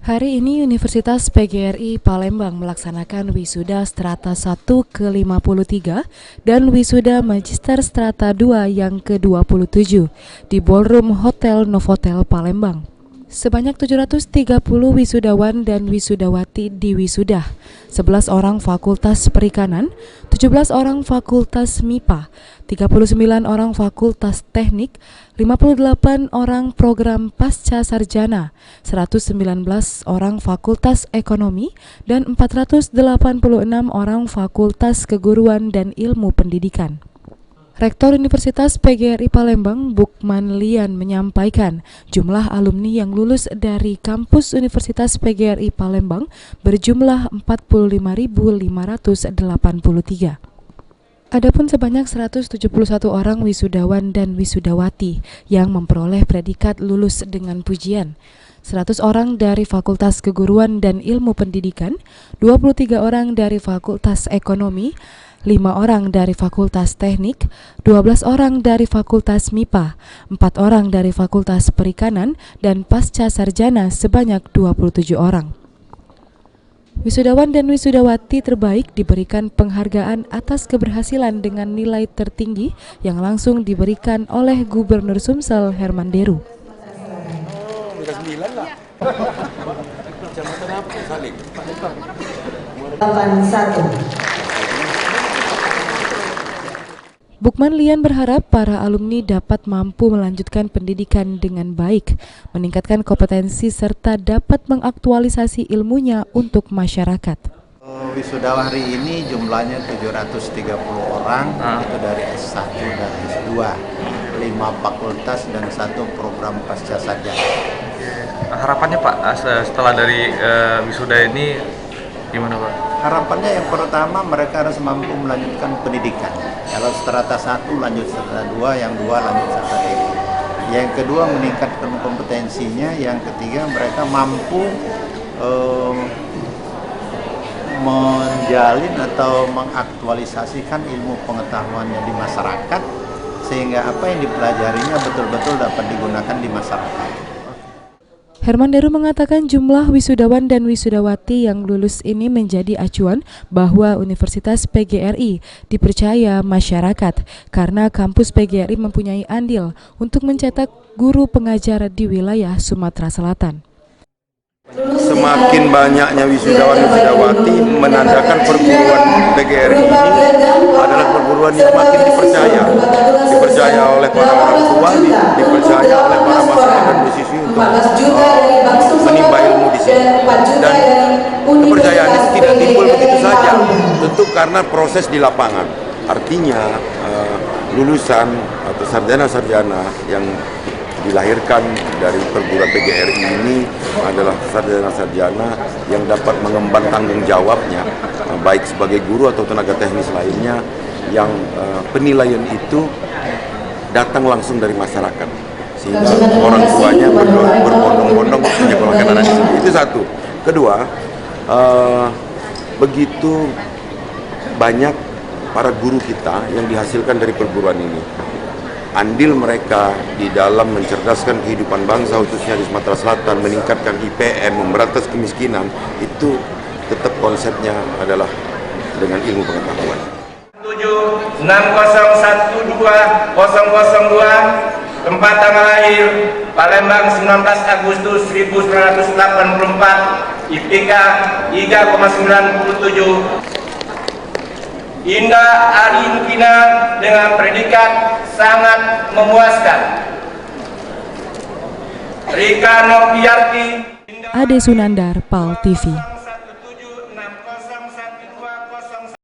Hari ini Universitas PGRI Palembang melaksanakan wisuda strata 1 ke-53 dan wisuda magister strata 2 yang ke-27 di Ballroom Hotel Novotel Palembang. Sebanyak 730 wisudawan dan wisudawati diwisuda, 11 orang Fakultas Perikanan, 17 orang Fakultas MIPA, 39 orang Fakultas Teknik, 58 orang Program Pasca Sarjana, 119 orang Fakultas Ekonomi, dan 486 orang Fakultas Keguruan dan Ilmu Pendidikan. Rektor Universitas PGRI Palembang, Bukman Lian, menyampaikan jumlah alumni yang lulus dari kampus Universitas PGRI Palembang berjumlah 45.583. Adapun sebanyak 171 orang wisudawan dan wisudawati yang memperoleh predikat lulus dengan pujian. 100 orang dari Fakultas Keguruan dan Ilmu Pendidikan, 23 orang dari Fakultas Ekonomi, 5 orang dari Fakultas Teknik, 12 orang dari Fakultas MIPA, 4 orang dari Fakultas Perikanan, dan pasca sarjana sebanyak 27 orang. Wisudawan dan wisudawati terbaik diberikan penghargaan atas keberhasilan dengan nilai tertinggi yang langsung diberikan oleh Gubernur Sumsel Herman Deru. Bukman Lian berharap para alumni dapat mampu melanjutkan pendidikan dengan baik, meningkatkan kompetensi serta dapat mengaktualisasi ilmunya untuk masyarakat. Wisuda hari ini jumlahnya 730 orang, itu dari S1 dan S2, 5 fakultas dan 1 program pasca sarjana. Harapannya Pak, setelah dari wisuda ini gimana Pak? Harapannya yang pertama mereka harus mampu melanjutkan pendidikan. Kalau strata 1 lanjut strata 2, yang 2 lanjut strata 3. Yang kedua meningkatkan kompetensinya, yang ketiga mereka mampu menjalin atau mengaktualisasikan ilmu pengetahuannya di masyarakat sehingga apa yang dipelajarinya betul-betul dapat digunakan di masyarakat. Herman Deru mengatakan jumlah wisudawan dan wisudawati yang lulus ini menjadi acuan bahwa Universitas PGRI dipercaya masyarakat karena kampus PGRI mempunyai andil untuk mencetak guru pengajar di wilayah Sumatera Selatan. Semakin banyaknya wisudawan wisudawati menandakan perguruan PGRI ini adalah perguruan yang makin dipercaya oleh para orang tua, dipercaya oleh para mahasiswa dan mahasiswi untuk menimba ilmu di sini. Dan kepercayaan itu tidak timbul begitu saja, tentu karena proses di lapangan. Artinya lulusan atau sarjana-sarjana yang dilahirkan dari perguruan PGRI ini adalah sarjana-sarjana yang dapat mengemban tanggung jawabnya, baik sebagai guru atau tenaga teknis lainnya, yang penilaian itu datang langsung dari masyarakat, sehingga orang tuanya berbondong-bondong menyekolahkan anak di sini. Itu satu. Kedua, begitu banyak para guru kita yang dihasilkan dari perguruan ini. Andil mereka di dalam mencerdaskan kehidupan bangsa khususnya di Sumatera Selatan, meningkatkan IPM, memberantas kemiskinan, itu tetap konsepnya adalah dengan ilmu pengetahuan. 7601202, tempat tanggal lahir Palembang 19 Agustus 1984, IPK 3,97. Indah Arifina dengan predikat sangat memuaskan. Rika Noviarti. Ade Sunandar, PAL TV.